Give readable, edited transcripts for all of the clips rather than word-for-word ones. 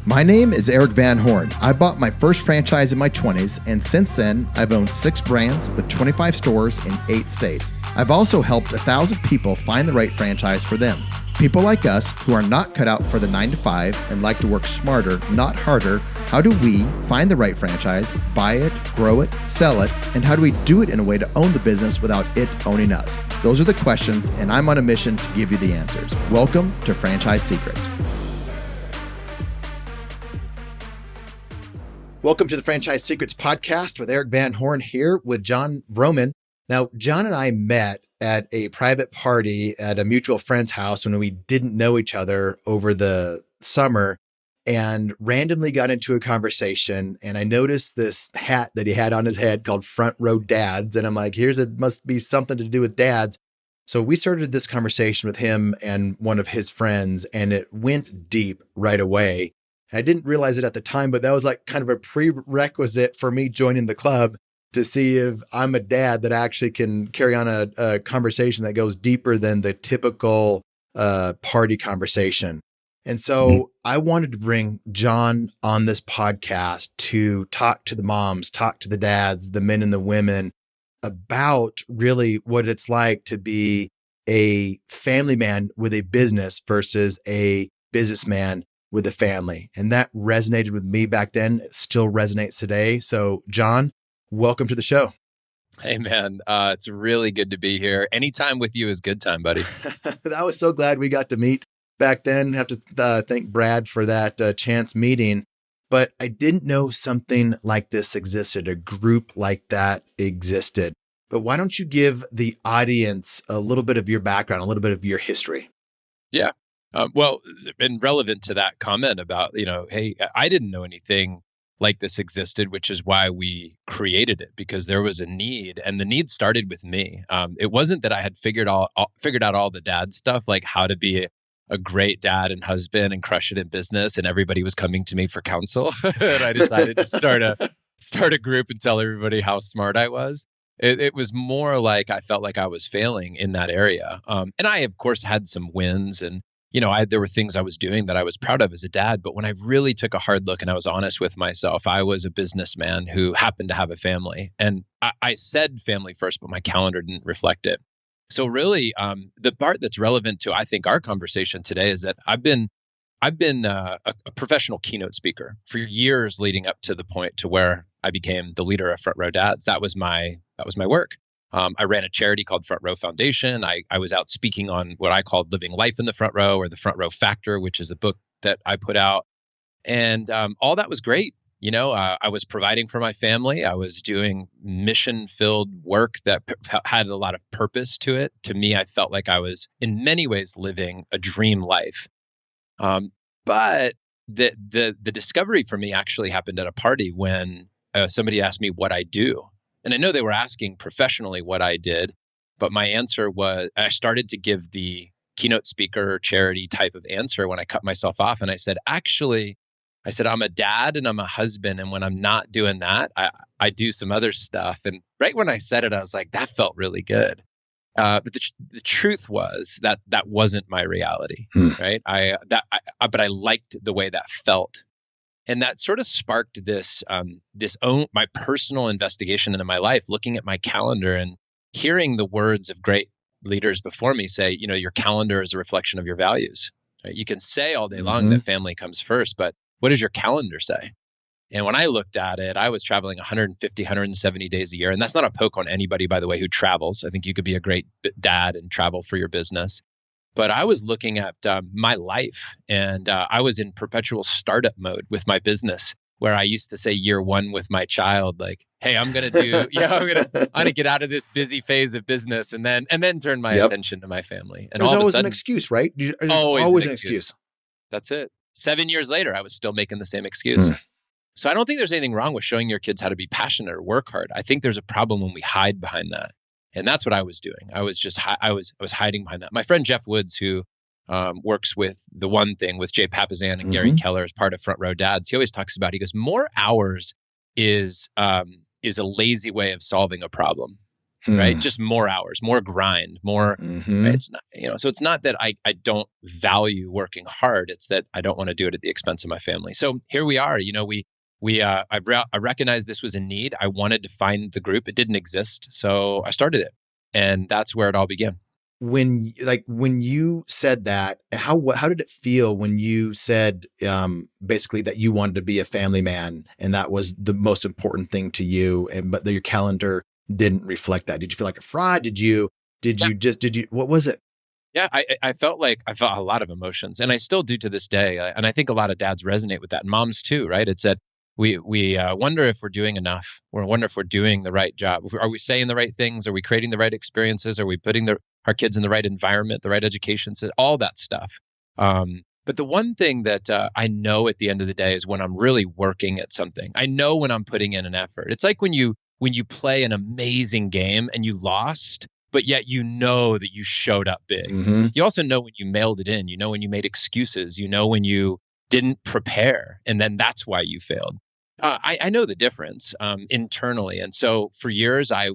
My name is Eric Van Horn. I bought my first franchise in my 20s, and since then, I've owned 6 brands with 25 stores in 8 states. I've also helped 1,000 people find the right franchise for them. People like us who are not cut out for the 9 to 5 and like to work smarter, not harder. How do we find the right franchise, buy it, grow it, sell it, and how do we do it in a way to own the business without it owning us? Those are the questions, and I'm on a mission to give you the answers. Welcome to Franchise Secrets. Welcome to the Franchise Secrets podcast with Eric Van Horn here with Jonathan Vroman. Now, John and I met at a private party at a mutual friend's house when we didn't know each other over the summer and randomly got into a conversation. And I noticed this hat that he had on his head called Front Row Dads. And I'm like, it must be something to do with dads. So we started this conversation with him and one of his friends, and it went deep right away. I didn't realize it at the time, but that was like kind of a prerequisite for me joining the club to see if I'm a dad that actually can carry on a conversation that goes deeper than the typical party conversation. And so I wanted to bring John on this podcast to talk to the moms, talk to the dads, the men and the women about really what it's like to be a family man with a business versus a businessman with a family. And that resonated with me back then. It still resonates today. So John, welcome to the show. Hey, man. It's really good to be here. Anytime with you is good time, buddy. I was so glad we got to meet back then. I have to thank Brad for that chance meeting. But I didn't know something like this existed, a group like that existed. But why don't you give the audience a little bit of your background, a little bit of your history? Yeah. And relevant to that comment about, hey, I didn't know anything like this existed, which is why we created it, because there was a need, and the need started with me. It wasn't that I had figured out all the dad stuff, like how to be a great dad and husband and crush it in business, and everybody was coming to me for counsel. And I decided to start a group and tell everybody how smart I was. It was more like I felt like I was failing in that area. And I, of course, had some wins, and there were things I was doing that I was proud of as a dad. But when I really took a hard look and I was honest with myself, I was a businessman who happened to have a family. And I said family first, but my calendar didn't reflect it. So really, the part that's relevant to, I think, our conversation today is that I've been a professional keynote speaker for years leading up to the point to where I became the leader of Front Row Dads. That was my work. I ran a charity called Front Row Foundation. I was out speaking on what I called Living Life in the Front Row, or the Front Row Factor, which is a book that I put out. And all that was great. I was providing for my family. I was doing mission-filled work that had a lot of purpose to it. To me, I felt like I was in many ways living a dream life. But the discovery for me actually happened at a party when somebody asked me what I do. And I know they were asking professionally what I did, but my answer was, I started to give the keynote speaker charity type of answer when I cut myself off. And I said, I'm a dad and I'm a husband. And when I'm not doing that, I do some other stuff. And right when I said it, I was like, that felt really good. But the truth was that wasn't my reality, right? But I liked the way that felt. And that sort of sparked my personal investigation into my life, looking at my calendar and hearing the words of great leaders before me say, your calendar is a reflection of your values. Right? You can say all day long that family comes first, but what does your calendar say? And when I looked at it, I was traveling 150, 170 days a year. And that's not a poke on anybody, by the way, who travels. I think you could be a great dad and travel for your business. But I was looking at my life, and I was in perpetual startup mode with my business, where I used to say year one with my child, like, "Hey, I'm gonna get out of this busy phase of business, and then turn my attention to my family." And there's all of a always sudden, an excuse, right? There's always an excuse. That's it. 7 years later, I was still making the same excuse. So I don't think there's anything wrong with showing your kids how to be passionate or work hard. I think there's a problem when we hide behind that. And that's what I was doing. I was hiding behind that. My friend Jeff Woods, who works with The One Thing with Jay Papasan and Gary Keller as part of Front Row Dads, he always talks about, he goes, more hours is a lazy way of solving a problem. right? Just more hours, more grind, more, right? It's not, so it's not that I don't value working hard. It's that I don't want to do it at the expense of my family. So here we are, I recognized this was a need. I wanted to find the group. It didn't exist. So I started it, and that's where it all began. When you said that, how did it feel when you said basically that you wanted to be a family man and that was the most important thing to you, but your calendar didn't reflect that? Did you feel like a fraud? What was it? Yeah, I felt a lot of emotions, and I still do to this day. And I think a lot of dads resonate with that, and moms too, right? It's that we wonder if we're doing enough. We wonder if we're doing the right job. Are we saying the right things? Are we creating the right experiences? Are we putting our kids in the right environment, the right education, all that stuff? But the one thing that I know at the end of the day is when I'm really working at something. I know when I'm putting in an effort. It's like when you play an amazing game and you lost, but yet you know that you showed up big. You also know when you mailed it in, when you made excuses, when you didn't prepare, and then that's why you failed. I know the difference internally. And so for years I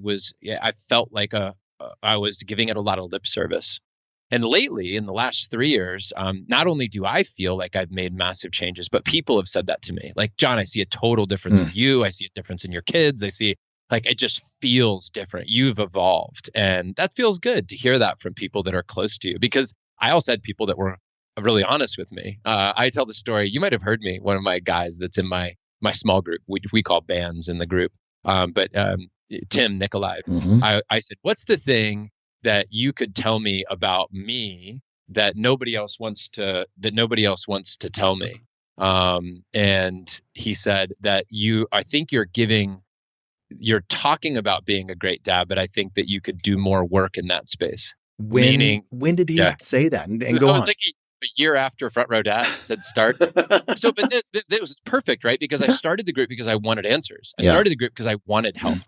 felt like I was giving it a lot of lip service. And lately, in the last 3 years, not only do I feel like I've made massive changes, but people have said that to me. Like, John, I see a total difference in you. I see a difference in your kids. I see it just feels different. You've evolved. And that feels good to hear that from people that are close to you, because I also had people that were really honest with me. I tell the story. You might have heard me. One of my guys that's in my small group, we call bands in the group. But Tim Nikolai, I said, what's the thing that you could tell me about me that nobody else wants to tell me? And he said that I think you're talking about being a great dad, but I think that you could do more work in that space. When did he say that? And go on. I was thinking a year after Front Row Dads had started. So, but this was perfect, right? Because I started the group because I wanted answers. I started the group because I wanted help.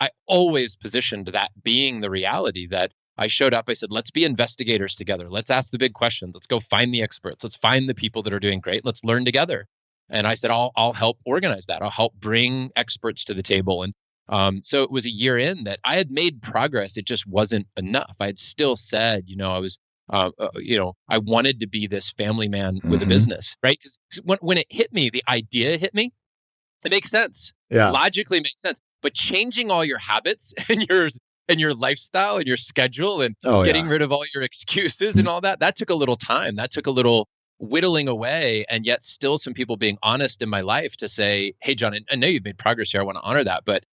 I always positioned that being the reality that I showed up. I said, let's be investigators together. Let's ask the big questions. Let's go find the experts. Let's find the people that are doing great. Let's learn together. And I said, I'll help organize that. I'll help bring experts to the table. And so it was a year in that I had made progress. It just wasn't enough. I had still said, I was, I wanted to be this family man with a business, right? Because when it hit me, the idea hit me. It makes sense. Yeah. Logically makes sense. But changing all your habits and your lifestyle and your schedule and getting rid of all your excuses and all that took a little time. That took a little whittling away, and yet still some people being honest in my life to say, hey, John, I know you've made progress here. I want to honor that. But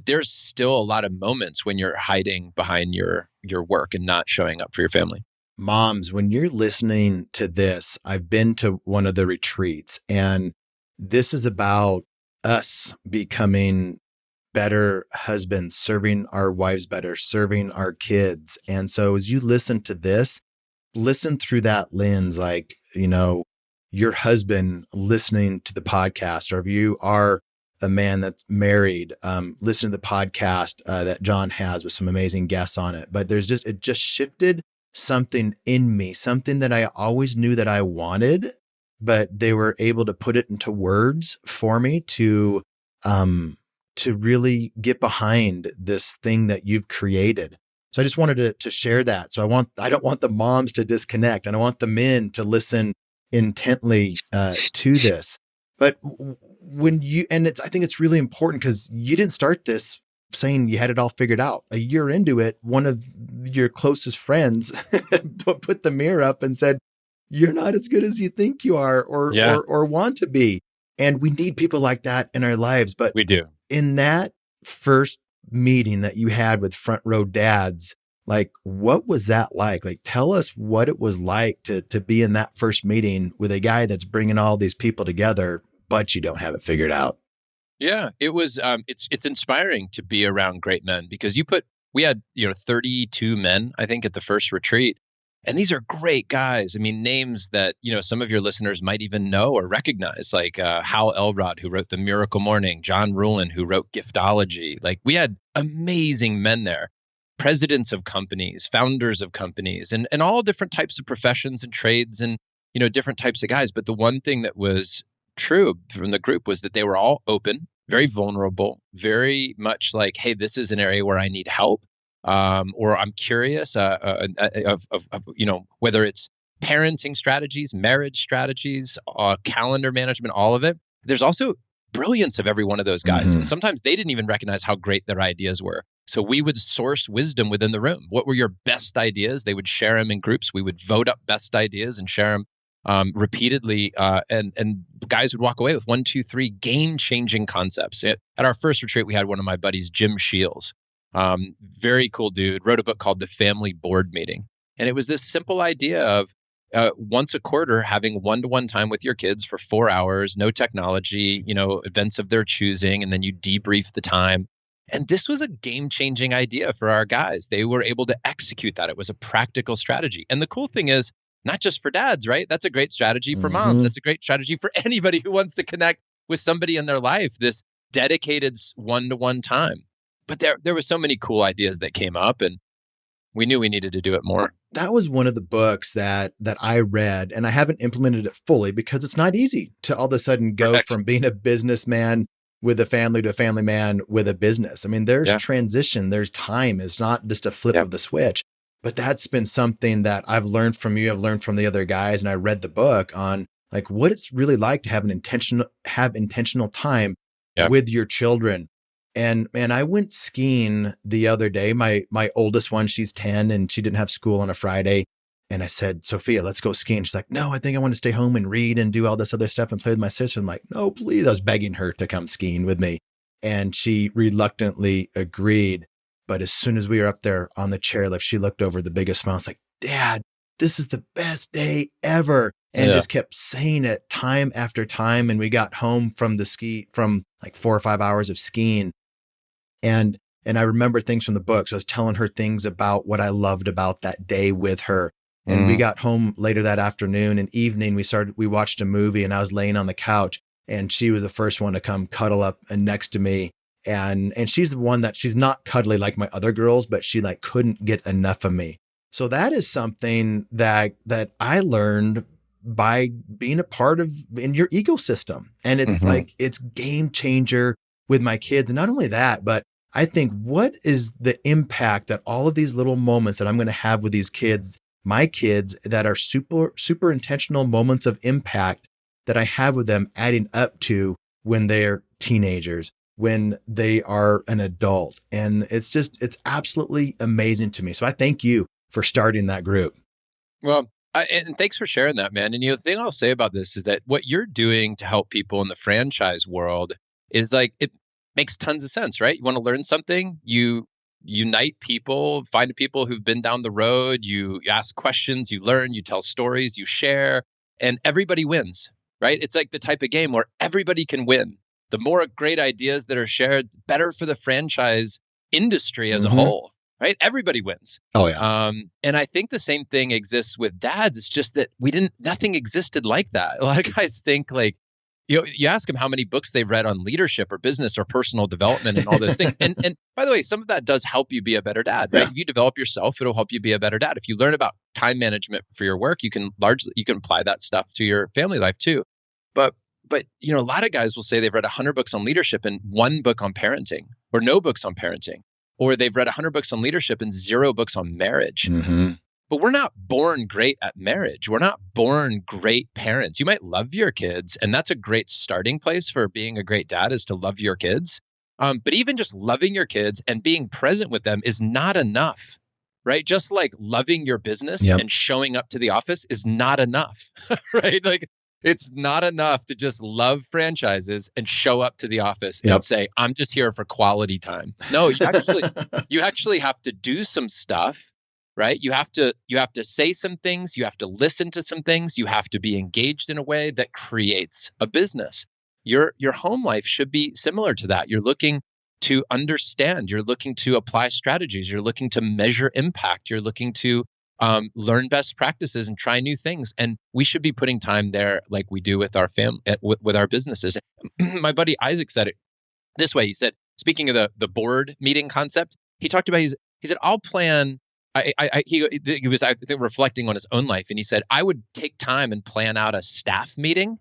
there's still a lot of moments when you're hiding behind your work and not showing up for your family. Moms, when you're listening to this, I've been to one of the retreats, and this is about us becoming better husbands, serving our wives better, serving our kids. And so as you listen to this, listen through that lens, like, your husband listening to the podcast, or if you are a man that's married, listen to the podcast that John has with some amazing guests on it. But it just shifted something in me, something that I always knew that I wanted, but they were able to put it into words for me to really get behind this thing that you've created. So I just wanted to share that. So I don't want the moms to disconnect, and I want the men to listen intently to this. But I think it's really important, because you didn't start this saying you had it all figured out. A year into it, one of your closest friends put the mirror up and said, you're not as good as you think you are or want to be. And we need people like that in our lives. But we do. In that first meeting that you had with Front Row Dads, like, what was that like? Like, tell us what it was like to be in that first meeting with a guy that's bringing all these people together, but you don't have it figured out. Yeah, it was. It's inspiring to be around great men, because we had 32 men, I think, at the first retreat. And these are great guys. I mean, names that, some of your listeners might even know or recognize, like Hal Elrod, who wrote The Miracle Morning, John Ruhlin, who wrote Giftology. Like, we had amazing men there, presidents of companies, founders of companies, and all different types of professions and trades and, different types of guys. But the one thing that was true from the group was that they were all open, very vulnerable, very much like, hey, this is an area where I need help. or I'm curious of whether it's parenting strategies, marriage strategies, calendar management, all of it. There's also brilliance of every one of those guys. And sometimes they didn't even recognize how great their ideas were. So we would source wisdom within the room. What were your best ideas? They would share them in groups. We would vote up best ideas and share them repeatedly. And guys would walk away with 1, 2, 3 game-changing concepts. At our first retreat, we had one of my buddies, Jim Shields. Very cool dude, wrote a book called The Family Board Meeting. And it was this simple idea of once a quarter having one-to-one time with your kids for 4 hours, no technology, events of their choosing, and then you debrief the time. And this was a game-changing idea for our guys. They were able to execute that. It was a practical strategy. And the cool thing is, not just for dads, right? That's a great strategy for moms. That's a great strategy for anybody who wants to connect with somebody in their life, this dedicated one-to-one time. But there were so many cool ideas that came up, and we knew we needed to do it more. That was one of the books that I read, and I haven't implemented it fully because it's not easy to all of a sudden go from being a businessman with a family to a family man with a business. I mean, there's transition, there's time. It's not just a flip of the switch. But that's been something that I've learned from you. I've learned from the other guys, and I read the book on like what it's really like to have intentional time with your children. And I went skiing the other day. My oldest one, she's 10 and she didn't have school on a Friday. And I said, Sophia, let's go skiing. She's like, no, I think I want to stay home and read and do all this other stuff and play with my sister. I'm like, no, please. I was begging her to come skiing with me. And she reluctantly agreed. But as soon as we were up there on the chairlift, she looked over the biggest smile. I was like, Dad, this is the best day ever. And just kept saying it time after time. And we got home from like 4 or 5 hours of skiing. And I remember things from the book. So I was telling her things about what I loved about that day with her. And we got home later that afternoon and evening. We watched a movie and I was laying on the couch and she was the first one to come cuddle up and next to me. And she's the one that she's not cuddly like my other girls, but she like couldn't get enough of me. So that is something that I learned by being a part of in your ecosystem. And it's like, it's game changer with my kids. And not only that, but I think what is the impact that all of these little moments that I'm going to have with these kids, my kids that are super, super intentional moments of impact that I have with them adding up to when they're teenagers, when they are an adult. And it's absolutely amazing to me. So I thank you for starting that group. Well, and thanks for sharing that, man. And the thing I'll say about this is that what you're doing to help people in the franchise world is like, it makes tons of sense, right? You want to learn something, you unite people, find people who've been down the road, you ask questions, you learn, you tell stories, you share, and everybody wins, right? It's like the type of game where everybody can win. The more great ideas that are shared, the better for the franchise industry as a whole, right? Everybody wins. Oh yeah. And I think the same thing exists with dads. It's just that nothing existed like that. A lot of guys think like, you ask them how many books they've read on leadership or business or personal development and all those things. And by the way, some of that does help you be a better dad, right? If you develop yourself, it'll help you be a better dad. If you learn about time management for your work, you can apply that stuff to your family life too. But a lot of guys will say they've read 100 books on leadership and 1 book on parenting, or no books on parenting, or they've read 100 books on leadership and 0 books on marriage. But we're not born great at marriage. We're not born great parents. You might love your kids, and that's a great starting place for being a great dad, is to love your kids. But even just loving your kids and being present with them is not enough, right? Just like loving your business and showing up to the office is not enough, right? Like, it's not enough to just love franchises and show up to the office and say, I'm just here for quality time. No, you actually have to do some stuff. Right? You have to say some things, you have to listen to some things, you have to be engaged in a way that creates a business. Your home life should be similar to that. You're looking to understand, you're looking to apply strategies, you're looking to measure impact, you're looking to learn best practices and try new things. And we should be putting time there like we do with our family, with our businesses. My buddy Isaac said it this way. He said, speaking of the board meeting concept, he talked about, he said, I'll plan. He was, I think, reflecting on his own life. And he said, I would take time and plan out a staff meeting,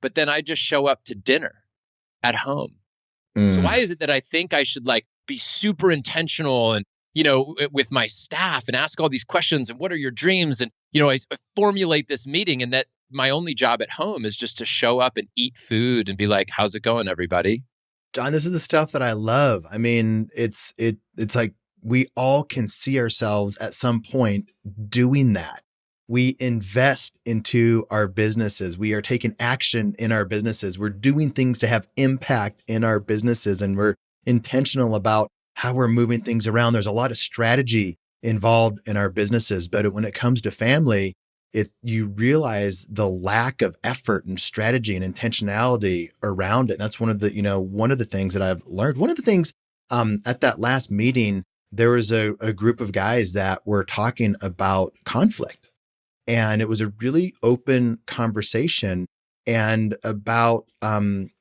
but then I just show up to dinner at home. So why is it that I think I should like be super intentional and, with my staff and ask all these questions and what are your dreams? And, I formulate this meeting, and that my only job at home is just to show up and eat food and be like, how's it going, everybody? John, this is the stuff that I love. I mean, it's like we all can see ourselves at some point doing that. We invest into our businesses. We are taking action in our businesses. We're doing things to have impact in our businesses, and we're intentional about how we're moving things around. There's a lot of strategy involved in our businesses, but when it comes to family, you realize the lack of effort and strategy and intentionality around it. And that's one of the things that I've learned. One of the things at that last meeting, there was a group of guys that were talking about conflict, and it was a really open conversation and about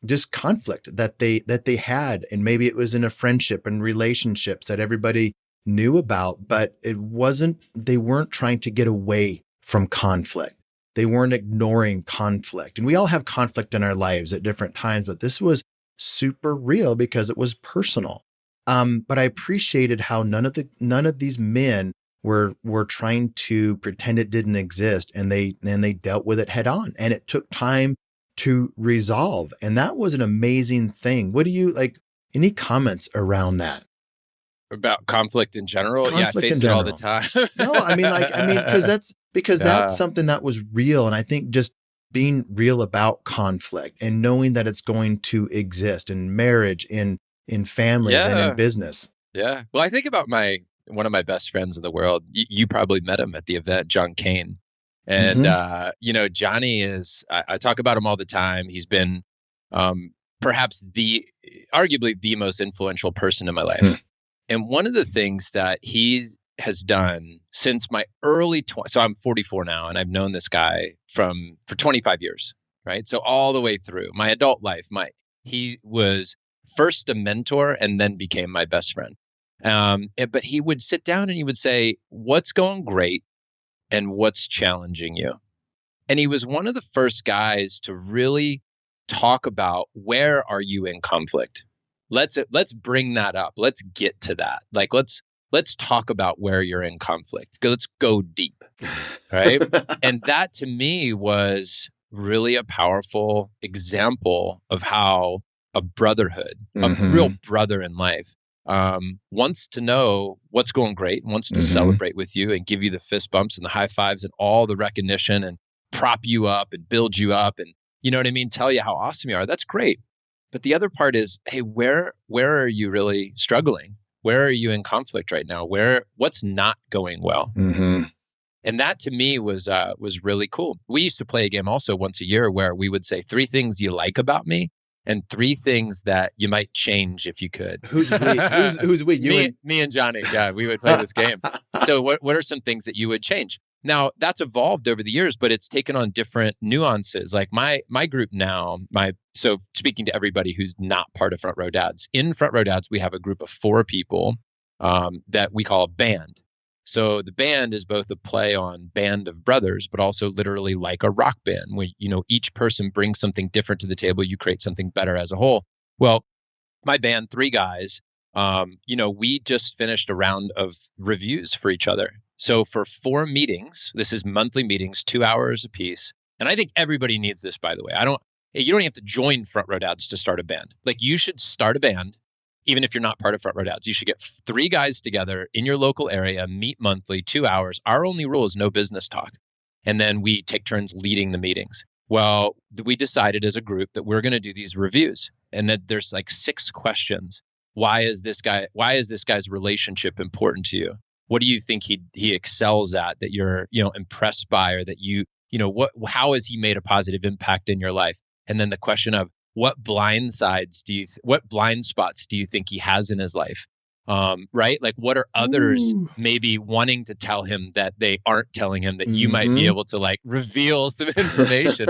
just conflict that they had, and maybe it was in a friendship and relationships that everybody knew about, but they weren't trying to get away from conflict. They weren't ignoring conflict. And we all have conflict in our lives at different times, but this was super real because it was personal. But I appreciated how none of these men were trying to pretend it didn't exist, and they dealt with it head on, and it took time to resolve. And that was an amazing thing. What do you like? Any comments around that? About conflict in general? Conflict I face it all the time. No, I mean, because that's something that was real. And I think just being real about conflict and knowing that it's going to exist in marriage, in families, and in business. Yeah. Well, I think about one of my best friends in the world. You probably met him at the event, John Kane. And, Johnny I talk about him all the time. He's been perhaps arguably the most influential person in my life. And one of the things that he has done since my early 20s, so I'm 44 now, and I've known this guy for 25 years, right? So all the way through my adult life, he was first a mentor and then became my best friend. But he would sit down and he would say, what's going great and what's challenging you? And he was one of the first guys to really talk about, where are you in conflict? Let's bring that up. Let's get to that. Like, let's talk about where you're in conflict. Let's go deep, right? And that to me was really a powerful example of how a brotherhood, a real brother in life, wants to know what's going great and wants to celebrate with you and give you the fist bumps and the high fives and all the recognition and prop you up and build you up and, you know what I mean, tell you how awesome you are. That's great. But the other part is, hey, where are you really struggling? Where are you in conflict right now? What's not going well? And that to me was really cool. We used to play a game also once a year where we would say 3 things you like about me and 3 things that you might change if you could. Who's we? Who's we? Me and Johnny. Yeah, we would play this game. So what are some things that you would change? Now, that's evolved over the years, but it's taken on different nuances. Like my group now, so speaking to everybody who's not part of Front Row Dads, in Front Row Dads, we have a group of 4 people that we call a band. So the band is both a play on band of brothers, but also literally like a rock band, where, each person brings something different to the table. You create something better as a whole. Well, my band, 3 guys, we just finished a round of reviews for each other. So for 4 meetings, this is monthly meetings, 2 hours a piece. And I think everybody needs this, by the way. You don't have to join Front Row Dads to start a band. Like, you should start a band, even if you're not part of Front Row Dads. You should get 3 guys together in your local area, meet monthly, 2 hours. Our only rule is no business talk. And then we take turns leading the meetings. Well, we decided as a group that we're going to do these reviews, and that there's like 6 questions. Why is this guy's relationship important to you? What do you think he excels at that you're, impressed by, or that how has he made a positive impact in your life? And then the question of what blind spots do you think he has in his life? Right? Like, what are others maybe wanting to tell him that they aren't telling him that you might be able to like reveal some information?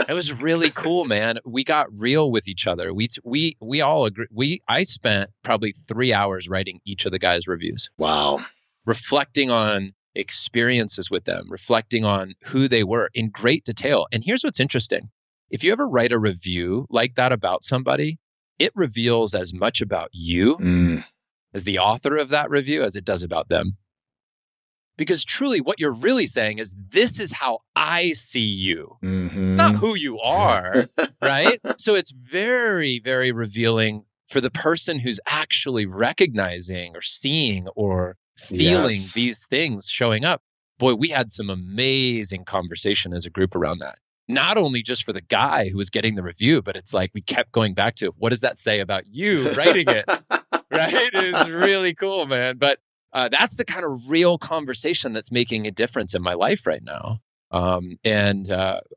It was really cool, man. We got real with each other. We all agree. I spent probably 3 hours writing each of the guys' reviews. Wow. Reflecting on experiences with them, reflecting on who they were in great detail. And here's what's interesting. If you ever write a review like that about somebody, it reveals as much about you as the author of that review as it does about them. Because truly what you're really saying is, this is how I see you, not who you are, right? So it's very, very revealing for the person who's actually recognizing or seeing or feeling these things showing up. Boy, we had some amazing conversation as a group around that. Not only just for the guy who was getting the review, but it's like we kept going back to, what does that say about you writing it? Right? It was really cool, man. But that's the kind of real conversation that's making a difference in my life right now. And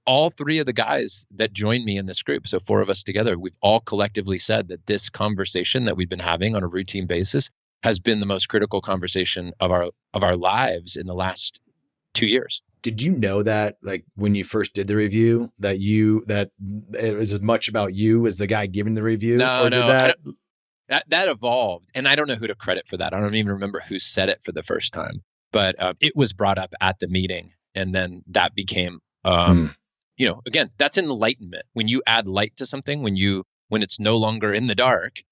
all three of the guys that joined me in this group, so 4 of us together, we've all collectively said that this conversation that we've been having on a routine basis has been the most critical conversation of our lives in the last 2 years. Did you know that, like, when you first did the review, that it was as much about you as the guy giving the review? No, that evolved, and I don't know who to credit for that. I don't even remember who said it for the first time, but it was brought up at the meeting, and then that became, again, that's enlightenment. When you add light to something, when it's no longer in the dark,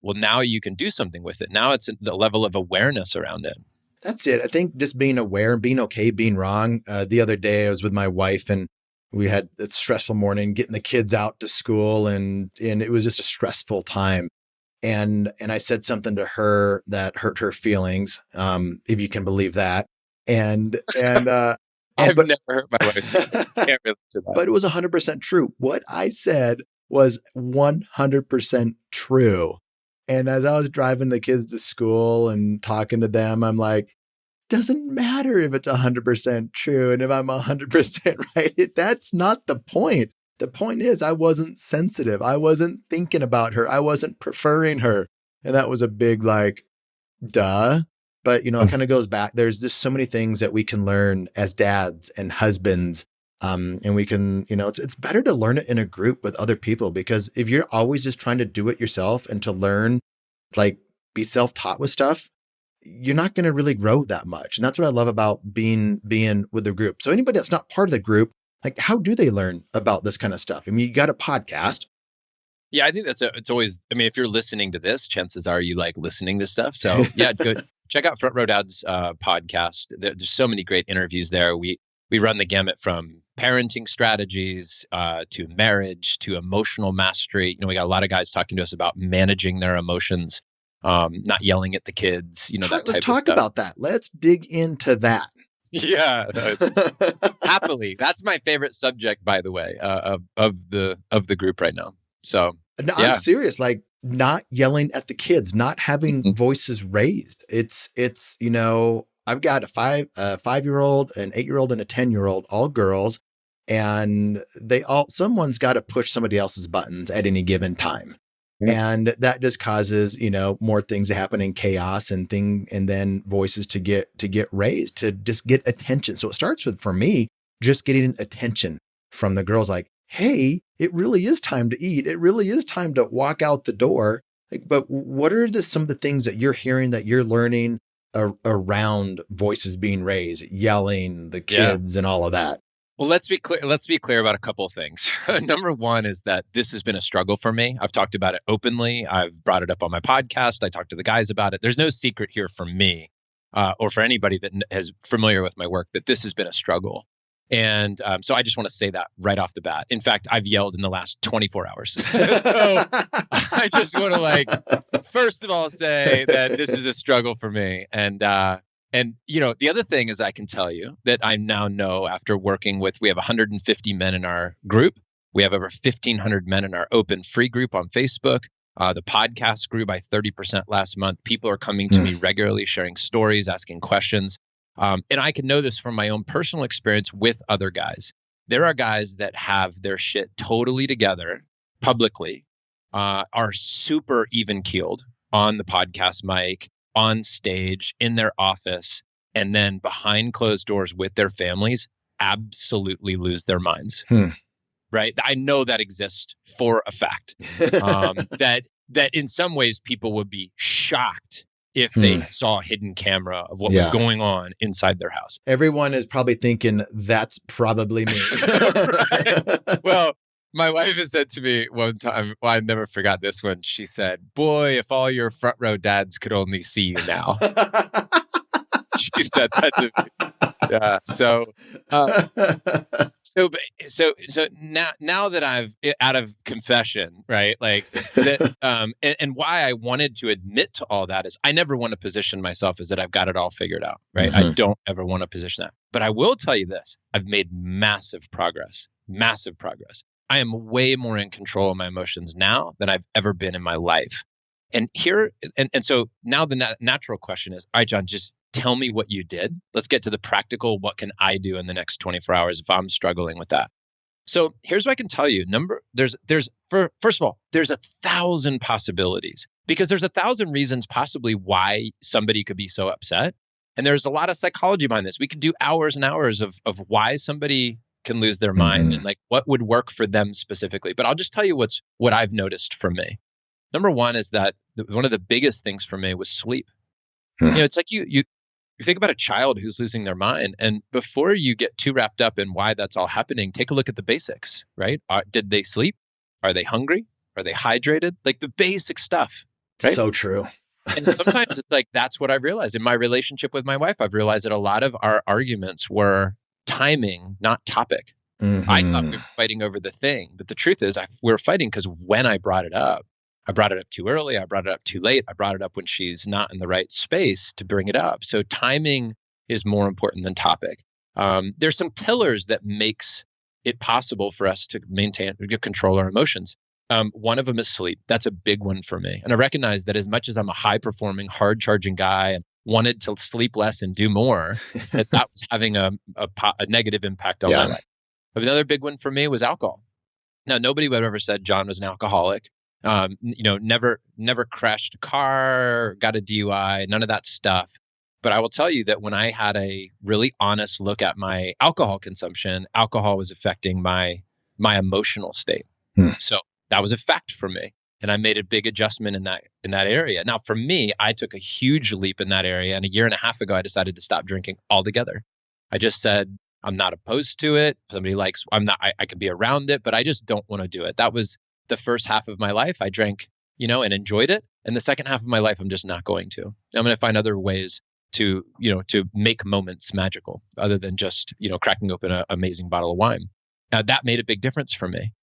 well, now you can do something with it. Now it's the level of awareness around it. That's it. I think just being aware and being okay, being wrong. The other day I was with my wife and we had a stressful morning, getting the kids out to school, and it was just a stressful time. And I said something to her that hurt her feelings, if you can believe that. And I've never hurt my wife. So I can't relate to that. But it was 100% true. What I said was 100% true. And as I was driving the kids to school and talking to them, I'm like, doesn't matter if it's 100% true and if I'm 100% right. That's not the point. The point is, I wasn't sensitive. I wasn't thinking about her. I wasn't preferring her. And that was a big, like, duh. But, it kind of goes back. There's just so many things that we can learn as dads and husbands. And we can, it's better to learn it in a group with other people, because if you're always just trying to do it yourself and to learn, like, be self-taught with stuff, you're not going to really grow that much. And that's what I love about being with the group. So anybody that's not part of the group, like, how do they learn about this kind of stuff? I mean, you got a podcast. Yeah, I think it's always, if you're listening to this, chances are you like listening to stuff. So yeah, go check out Front Row Dad's podcast. There's so many great interviews there. We run the gamut from parenting strategies to marriage to emotional mastery. We got a lot of guys talking to us about managing their emotions, not yelling at the kids, that type of stuff. Let's talk about that. Let's dig into that. Yeah, happily. That's my favorite subject, by the way, of the group right now. So no, yeah. I'm serious. Like, not yelling at the kids, not having voices raised. It's I've got a 5-year-old, an 8-year-old, and a 10-year-old, all girls, and someone's got to push somebody else's buttons at any given time. And that just causes, more things to happen in chaos and then voices to get raised, to just get attention. So it starts with, for me, just getting attention from the girls. Like, hey, it really is time to eat. It really is time to walk out the door. Like, but what are some of the things that you're hearing, that you're learning around voices being raised, yelling, the kids, and all of that? Well, let's be clear about a couple of things. Number one is that this has been a struggle for me. I've talked about it openly. I've brought it up on my podcast. I talked to the guys about it. There's no secret here from me or for anybody that is familiar with my work that this has been a struggle. And so I just want to say that right off the bat. In fact, I've yelled in the last 24 hours. So I just want to, first of all, say that this is a struggle for me. And the other thing is, I can tell you that I now know, after working we have 150 men in our group. We have over 1,500 men in our open free group on Facebook. The podcast grew by 30% last month. People are coming to me regularly, sharing stories, asking questions. And I can know this from my own personal experience with other guys. There are guys that have their shit totally together publicly, are super even keeled on the podcast mic, on stage, in their office, and then behind closed doors with their families, absolutely lose their minds. Right? I know that exists for a fact. That in some ways people would be shocked if they saw a hidden camera of what was going on inside their house. Everyone is probably thinking, that's probably me. Right. Well, My wife has said to me one time, well, I never forgot this one. She said, "Boy, if all your front row dads could only see you now." She said that to me. Yeah. Uh, so now that I've out of confession, right? Like that, and why I wanted to admit to all that is I never want to position myself as that I've got it all figured out, right? I don't ever want to position that. But I will tell you this: I've made massive progress. Massive progress. I am way more in control of my emotions now than I've ever been in my life. And so now the natural question is, all right, John, just tell me what you did. Let's get to the practical. What can I do in the next 24 hours if I'm struggling with that? So here's what I can tell you. First of all, there's 1,000 possibilities because there's 1,000 reasons possibly why somebody could be so upset. And there's a lot of psychology behind this. We could do hours and hours of why somebody can lose their mind and like what would work for them specifically. But I'll just tell you what I've noticed for me. Number one is that one of the biggest things for me was sleep. It's like you think about a child who's losing their mind, and before you get too wrapped up in why that's all happening, take a look at the basics, right? Did they sleep? Are they hungry? Are they hydrated? Like the basic stuff, right? So true. And sometimes it's like, that's what I've realized in my relationship with my wife. I've realized that a lot of our arguments were timing, not topic. I thought we were fighting over the thing, but the truth is we were fighting because when I brought it up too early. I brought it up too late. I brought it up when she's not in the right space to bring it up. So timing is more important than topic. There's some pillars that makes it possible for us to control our emotions. One of them is sleep. That's a big one for me. And I recognize that as much as I'm a high performing, hard charging guy and wanted to sleep less and do more, that was having a negative impact on my life. But another big one for me was alcohol. Now, nobody would have ever said John was an alcoholic. Never crashed a car, got a DUI, none of that stuff. But I will tell you that when I had a really honest look at my alcohol consumption, alcohol was affecting my emotional state. So that was a fact for me. And I made a big adjustment in that area. Now, for me, I took a huge leap in that area. And a year and a half ago, I decided to stop drinking altogether. I just said, I'm not opposed to it. If somebody likes, I can be around it, but I just don't want to do it. That was the first half of my life. I drank, and enjoyed it. And the second half of my life, I'm just not going to. I'm going to find other ways to make moments magical other than just, cracking open an amazing bottle of wine. That made a big difference for me.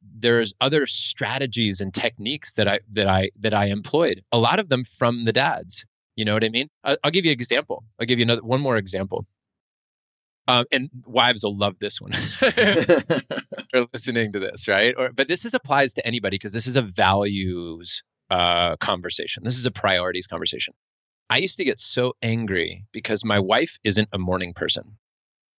There's other strategies and techniques that I employed. A lot of them from the dads. You know what I mean? I'll give you an example. I'll give you one more example. And wives will love this one. They're listening to this, right? But this applies to anybody because this is a values conversation. This is a priorities conversation. I used to get so angry because my wife isn't a morning person,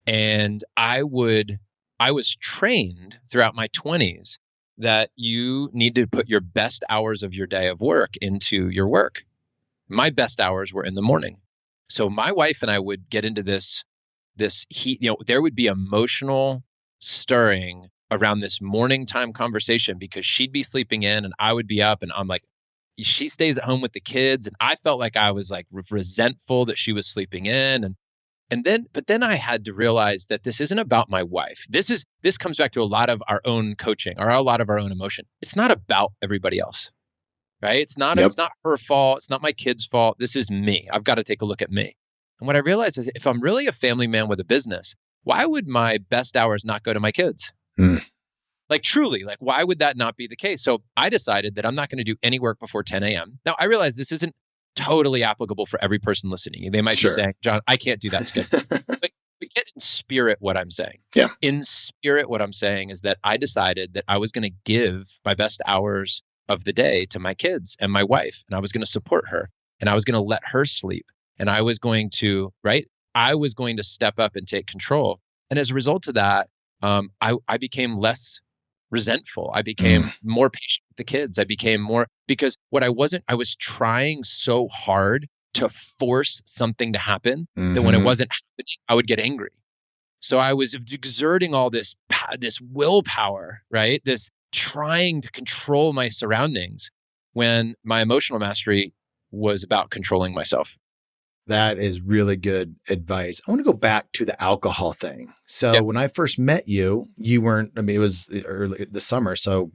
and I was trained throughout my 20s that you need to put your best hours of your day of work into your work. My best hours were in the morning, so my wife and I would get into this heat. There would be emotional stirring around this morning time conversation because she'd be sleeping in and I would be up, and I'm like, she stays at home with the kids, and I felt like I was like resentful that she was sleeping in, but then I had to realize that this isn't about my wife. This comes back to a lot of our own coaching or a lot of our own emotion. It's not about everybody else, right? It's not her fault. It's not my kid's fault. This is me. I've got to take a look at me. And what I realized is if I'm really a family man with a business, why would my best hours not go to my kids? Like truly, like why would that not be the case? So I decided that I'm not going to do any work before 10 a.m. Now I realize this isn't totally applicable for every person listening. They might be saying, John, I can't do that schedule. But get in spirit what I'm saying. Yeah. In spirit, what I'm saying is that I decided that I was going to give my best hours of the day to my kids and my wife, and I was going to support her, and I was going to let her sleep. And I was going to, step up and take control. And as a result of that, I became less resentful. I became more patient with the kids. I became more, because I was trying so hard to force something to happen that when it wasn't happening, I would get angry. So I was exerting all this willpower, right? This trying to control my surroundings when my emotional mastery was about controlling myself. That is really good advice. I want to go back to the alcohol thing. So Yep. when I first met you, you weren't, I mean, it was early the summer. So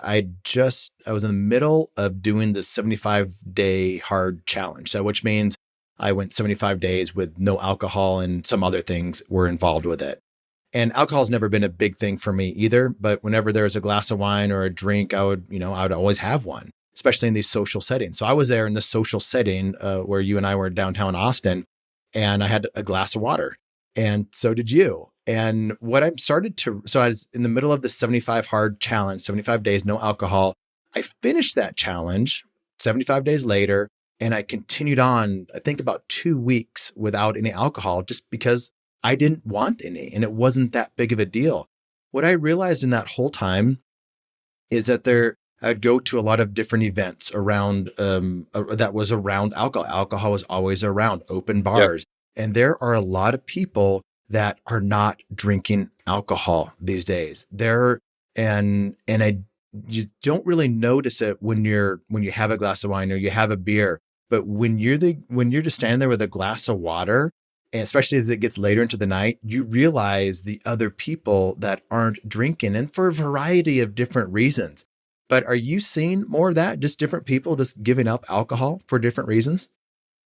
I was in the middle of doing the 75-day hard challenge. So which means I went 75 days with no alcohol and some other things were involved with it. And alcohol's never been a big thing for me either. But whenever there was a glass of wine or a drink, I would always have one, especially in these social settings. So I was there in the social setting where you and I were downtown Austin, and I had a glass of water, and so did you. And so I was in the middle of the 75 hard challenge, 75 days, no alcohol. I finished that challenge 75 days later, and I continued on, I think about 2 weeks without any alcohol, just because I didn't want any, and it wasn't that big of a deal. What I realized in that whole time is that I'd go to a lot of different events around that was around alcohol. Alcohol was always around, open bars. Yep. And there are a lot of people that are not drinking alcohol these days. You don't really notice it when you have a glass of wine or you have a beer, but when you're just standing there with a glass of water, and especially as it gets later into the night, you realize the other people that aren't drinking, and for a variety of different reasons. But are you seeing more of that? Just different people just giving up alcohol for different reasons?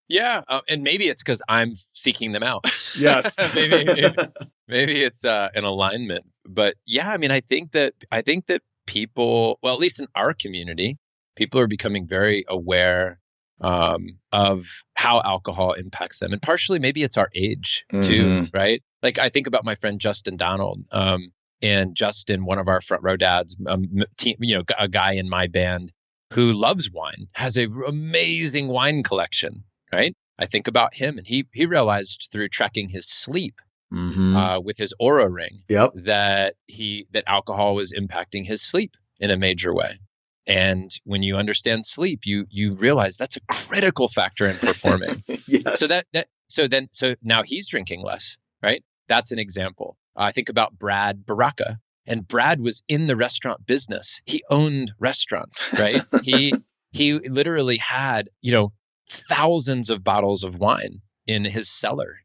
Yeah. And maybe it's because I'm seeking them out. Yes. maybe it's an alignment. But yeah, I mean, I think that people, well, at least in our community, people are becoming very aware of how alcohol impacts them. And partially, maybe it's our age too, right? Like I think about my friend Justin Donald, and Justin, one of our front row dads, a guy in my band who loves wine, has an amazing wine collection, right? I think about him, and he realized through tracking his sleep with his Oura ring, yep, that alcohol was impacting his sleep in a major way. And when you understand sleep, you realize that's a critical factor in performing. Yes. So now he's drinking less, right? That's an example. I think about Brad Baraka, and Brad was in the restaurant business. He owned restaurants, right? He literally had, thousands of bottles of wine in his cellar,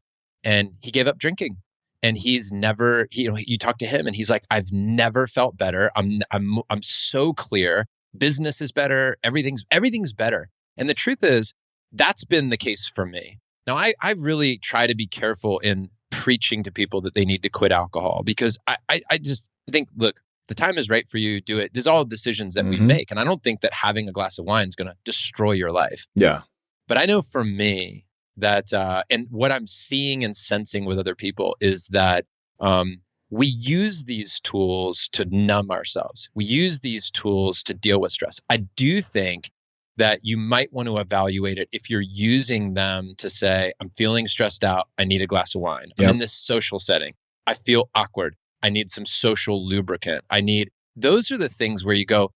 and he gave up drinking. And he's never, you talk to him and he's like, I've never felt better. I'm so clear. Business is better. Everything's better. And the truth is, that's been the case for me. Now, I really try to be careful in preaching to people that they need to quit alcohol, because I just think, look, the time is right for you, do it. There's all decisions that we make. And I don't think that having a glass of wine is going to destroy your life. Yeah. But I know for me that, and what I'm seeing and sensing with other people is that we use these tools to numb ourselves. We use these tools to deal with stress. I do think that you might want to evaluate it if you're using them to say, I'm feeling stressed out. I need a glass of wine. Yep. I'm in this social setting. I feel awkward. I need some social lubricant. Those are the things where you go,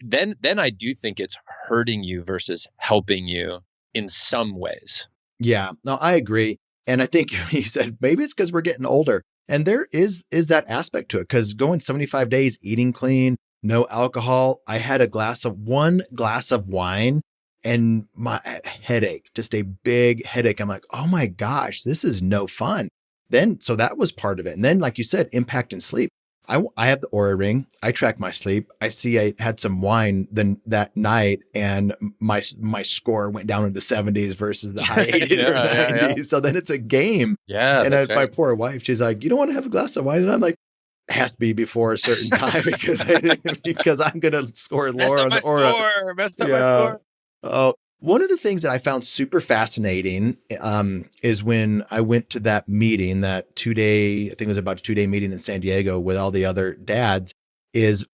then I do think it's hurting you versus helping you in some ways. Yeah, no, I agree. And I think you said maybe it's because we're getting older. And there is that aspect to it, because going 75 days, eating clean, no alcohol, I had one glass of wine and my headache, just a big headache. I'm like, oh my gosh, this is no fun. So that was part of it. And then, like you said, impact in sleep. I have the Oura ring. I track my sleep. I see I had some wine that night, and my score went down into the 70s versus the high 80s or 90s. Yeah. So then it's a game. Yeah. And right. My poor wife, she's like, you don't want to have a glass of wine? And I'm like, it has to be before a certain time because I'm going to score lower on the Oura. Messed up my score. Oh. One of the things that I found super fascinating is when I went to that meeting, that 2-day, I think it was about a 2-day meeting in San Diego with all the other dads, is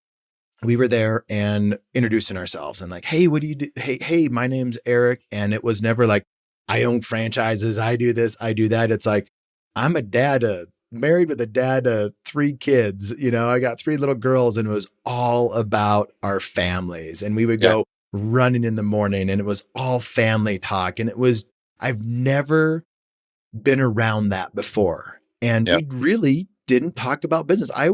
we were there and introducing ourselves and like, hey, what do you do? Hey, my name's Eric. And it was never like, I own franchises. I do this, I do that. It's like, I'm a dad, married with a dad, 3 kids, I got 3 little girls, and it was all about our families. And we would go running in the morning, and it was all family talk. And I've never been around that before. And we really didn't talk about business. I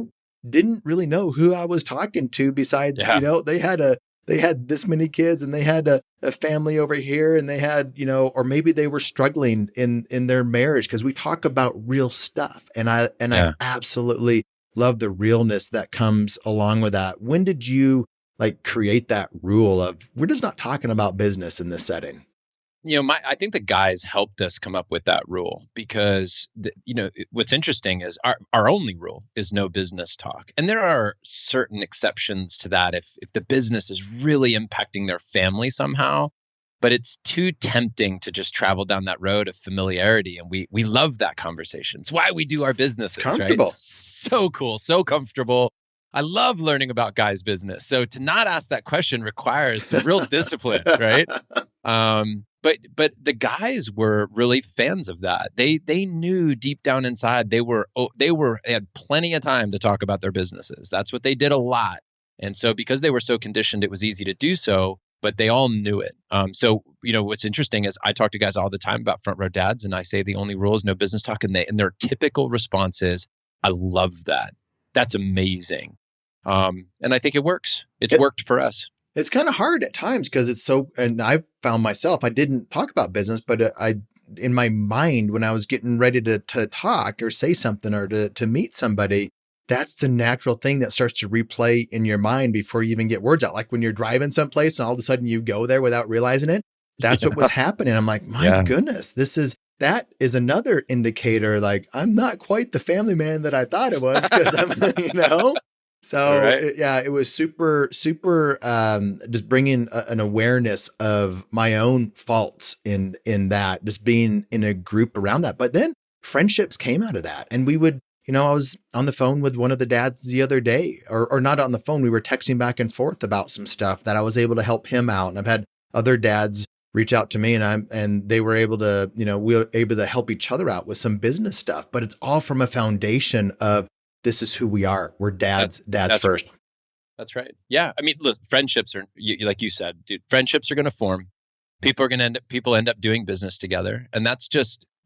didn't really know who I was talking to besides, they had they had this many kids and they had a family over here and they had, or maybe they were struggling in their marriage because we talk about real stuff. And I Yeah. absolutely love the realness that comes along with that. When did you like create that rule of we're just not talking about business in this setting? I think the guys helped us come up with that rule because, what's interesting is our only rule is no business talk. And there are certain exceptions to that if the business is really impacting their family somehow, but it's too tempting to just travel down that road of familiarity. And we love that conversation. It's why we do our It's businesses, right? comfortable. So cool, so comfortable. I love learning about guys' business. So to not ask that question requires some real discipline, right? But the guys were really fans of that. They knew deep down inside they had plenty of time to talk about their businesses. That's what they did a lot. And so because they were so conditioned, it was easy to do so, but they all knew it. So what's interesting is I talk to guys all the time about front row dads, and I say the only rule is no business talk, and their typical response is, "I love that. That's amazing." And I think it works. It's worked for us. It's kind of hard at times because it's so, and I've found myself, I didn't talk about business, but in my mind, when I was getting ready to talk or say something or to meet somebody, that's the natural thing that starts to replay in your mind before you even get words out. Like when you're driving someplace and all of a sudden you go there without realizing it. That's what was happening. I'm like, my goodness, that is another indicator. Like I'm not quite the family man that I thought it was because I'm. So Right. it was super, super, just bringing an awareness of my own faults in that, just being in a group around that. But then friendships came out of that. And we would, I was on the phone with one of the dads the other day, or not on the phone. We were texting back and forth about some stuff that I was able to help him out. And I've had other dads reach out to me and they were able to, we were able to help each other out with some business stuff, but it's all from a foundation of, this is who we are. We're dads first. That's right. Yeah. I mean, listen, friendships are, like you said, dude, friendships are going to form. People end up doing business together. And that's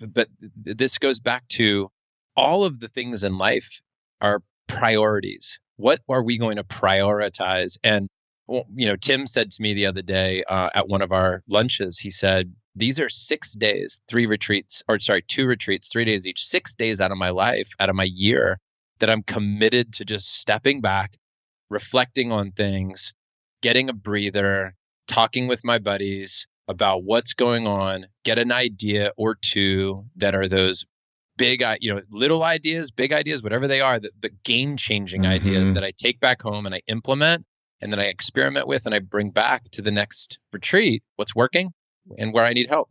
but this goes back to all of the things in life are priorities. What are we going to prioritize? And, Tim said to me the other day at one of our lunches, he said, these are 6 days, 2 retreats, 3 days each, 6 days out of my life, out of my year, that I'm committed to just stepping back, reflecting on things, getting a breather, talking with my buddies about what's going on, get an idea or two that are those big, little ideas, big ideas, whatever they are, the game-changing ideas that I take back home and I implement and then I experiment with and I bring back to the next retreat, what's working and where I need help.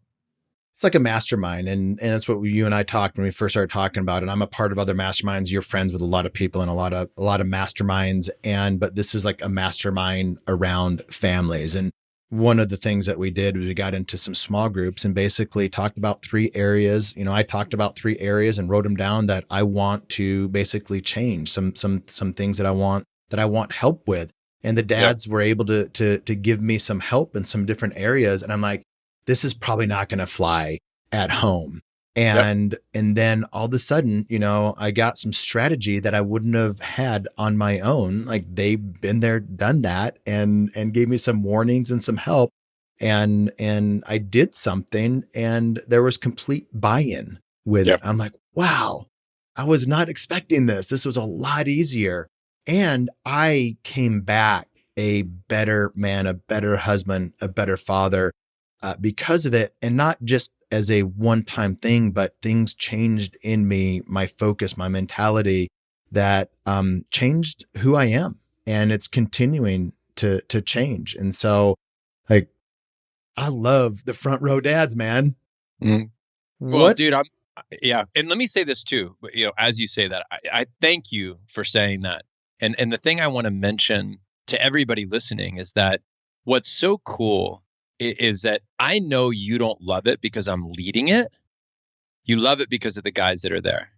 It's like a mastermind. And that's what you and I talked when we first started talking about it. I'm a part of other masterminds. You're friends with a lot of people and a lot of masterminds. But this is like a mastermind around families. And one of the things that we did was we got into some small groups and basically talked about 3 areas. I talked about 3 areas and wrote them down that I want to basically change, some things that I want help with. And the dads were able to give me some help in some different areas. And I'm like, this is probably not going to fly at home. And then all of a sudden, I got some strategy that I wouldn't have had on my own. Like they've been there, done that, and gave me some warnings and some help. And I did something and there was complete buy-in with it. I'm like, wow, I was not expecting this. This was a lot easier. And I came back a better man, a better husband, a better father, because of it. And not just as a one-time thing, but things changed in me, my focus, my mentality that changed who I am. And it's continuing to change. And so like, I love the front row dads, man. Well, dude, and let me say this too, as you say that, I thank you for saying that. And the thing I want to mention to everybody listening is that what's so cool is that I know you don't love it because I'm leading it. You love it because of the guys that are there.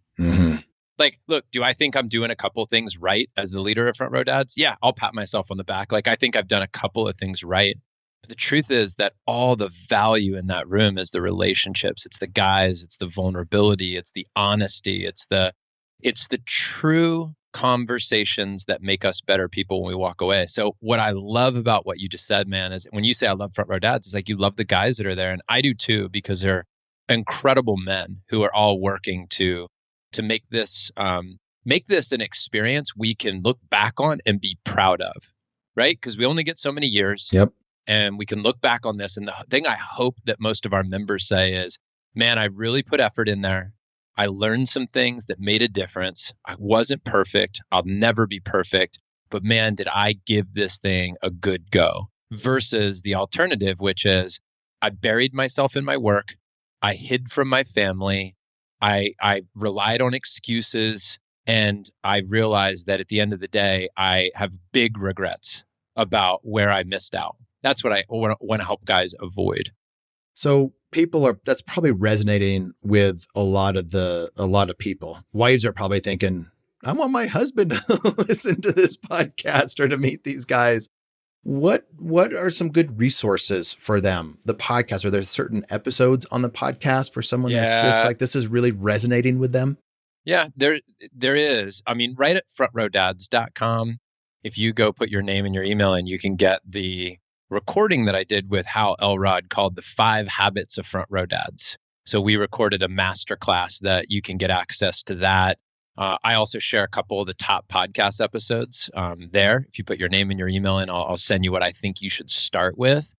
Like, look, do I think I'm doing a couple things right as the leader of Front Row Dads? Yeah, I'll pat myself on the back. Like, I think I've done a couple of things right. But the truth is that all the value in that room is the relationships. It's the guys. It's the vulnerability. It's the honesty. It's the true conversations that make us better people when we walk away. So what I love about what you just said, man, is when you say I love Front Row Dads, it's like you love the guys that are there. And I do too, because they're incredible men who are all working to make this an experience we can look back on and be proud of, right? Because we only get so many years. Yep. And we can look back on this. And the thing I hope that most of our members say is, man, I really put effort in there. I learned some things that made a difference. I wasn't perfect. I'll never be perfect. But man, did I give this thing a good go, versus the alternative, which is I buried myself in my work. I hid from my family. I relied on excuses. And I realized that at the end of the day, I have big regrets about where I missed out. That's what I want to help guys avoid. So that's probably resonating with a lot of people. Wives are probably thinking, I want my husband to listen to this podcast or to meet these guys. What are some good resources for them? The podcast, are there certain episodes on the podcast for someone that's just like, this is really resonating with them? Yeah, there is. I mean, right at frontrowdads.com, if you go put your name and your email in, you can get the recording that I did with Hal Elrod called The 5 Habits of Front Row Dads. So we recorded a masterclass that you can get access to that. I also share a couple of the top podcast episodes there. If you put your name and your email in, I'll send you what I think you should start with.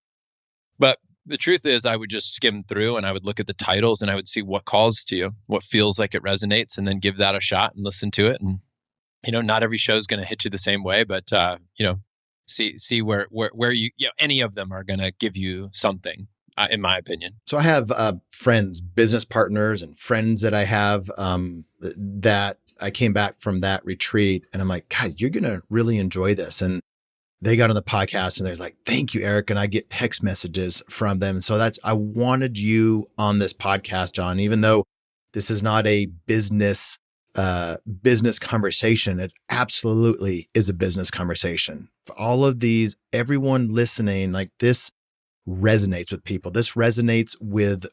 But the truth is, I would just skim through and I would look at the titles and I would see what calls to you, what feels like it resonates, and then give that a shot and listen to it. And, not every show is going to hit you the same way, but, see where you any of them are going to give you something, in my opinion. So I have friends, business partners, and friends that I have that I came back from that retreat, and I'm like, guys, you're going to really enjoy this. And they got on the podcast and they're like, thank you, Eric. And I get text messages from them. So I wanted you on this podcast, John, even though this is not a business conversation. It absolutely is a business conversation. For all of these, everyone listening, like, this resonates with people. This resonates with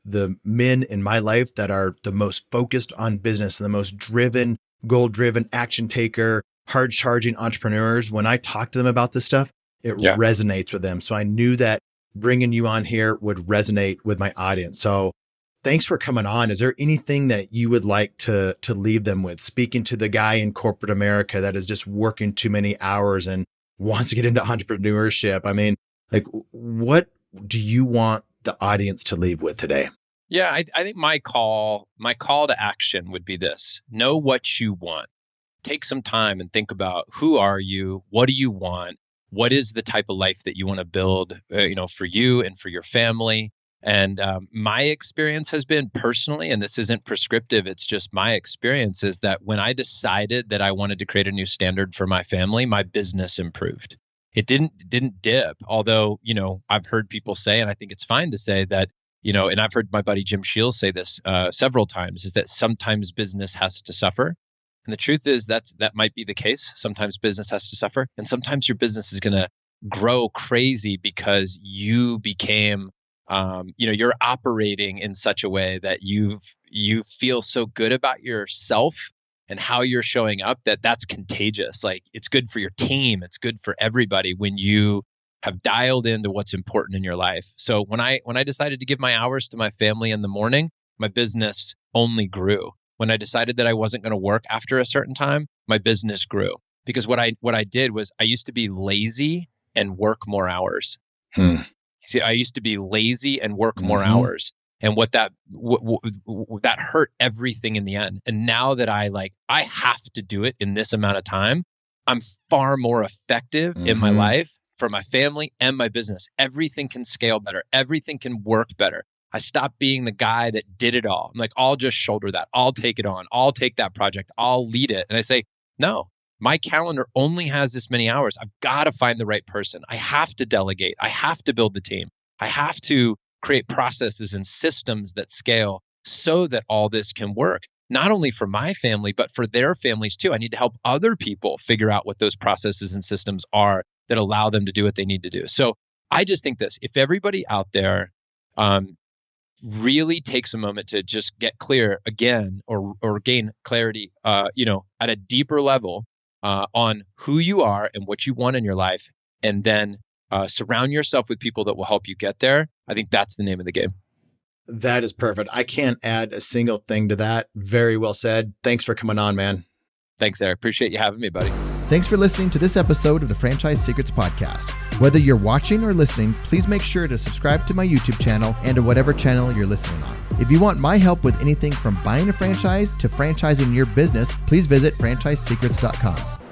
the men in my life that are the most focused on business and the most driven, goal-driven, action taker, hard-charging entrepreneurs. When I talk to them about this stuff, it resonates with them. So I knew that bringing you on here would resonate with my audience. So thanks for coming on. Is there anything that you would like to leave them with? Speaking to the guy in corporate America that is just working too many hours and wants to get into entrepreneurship. I mean, like, what do you want the audience to leave with today? Yeah, I think my call to action would be this: know what you want. Take some time and think about, who are you? What do you want? What is the type of life that you want to build, for you and for your family? And my experience has been personally, and this isn't prescriptive, it's just my experience, is that when I decided that I wanted to create a new standard for my family, my business improved. It didn't dip. Although, I've heard people say, and I think it's fine to say that, and I've heard my buddy Jim Shields say this several times, is that sometimes business has to suffer. And the truth is that might be the case. Sometimes business has to suffer, and sometimes your business is going to grow crazy because you became, you're operating in such a way that you feel so good about yourself and how you're showing up that's contagious. Like, it's good for your team. It's good for everybody when you have dialed into what's important in your life. So when I decided to give my hours to my family in the morning, my business only grew. When I decided that I wasn't going to work after a certain time, my business grew. Because what I did was, I used to be lazy and work more hours. See, I used to be lazy and work more hours. And what that hurt everything in the end. And now that I have to do it in this amount of time, I'm far more effective in my life, for my family and my business. Everything can scale better. Everything can work better. I stopped being the guy that did it all. I'm like, I'll just shoulder that. I'll take it on. I'll take that project. I'll lead it. And I say, no, my calendar only has this many hours. I've got to find the right person. I have to delegate. I have to build the team. I have to create processes and systems that scale so that all this can work, not only for my family, but for their families too. I need to help other people figure out what those processes and systems are that allow them to do what they need to do. So I just think this: if everybody out there really takes a moment to just get clear again, or gain clarity, at a deeper level on who you are and what you want in your life, and then surround yourself with people that will help you get there. I think that's the name of the game. That is perfect. I can't add a single thing to that. Very well said. Thanks for coming on, man. Thanks, Eric. Appreciate you having me, buddy. Thanks for listening to this episode of the Franchise Secrets Podcast. Whether you're watching or listening, please make sure to subscribe to my YouTube channel and to whatever channel you're listening on. If you want my help with anything from buying a franchise to franchising your business, please visit franchisesecrets.com.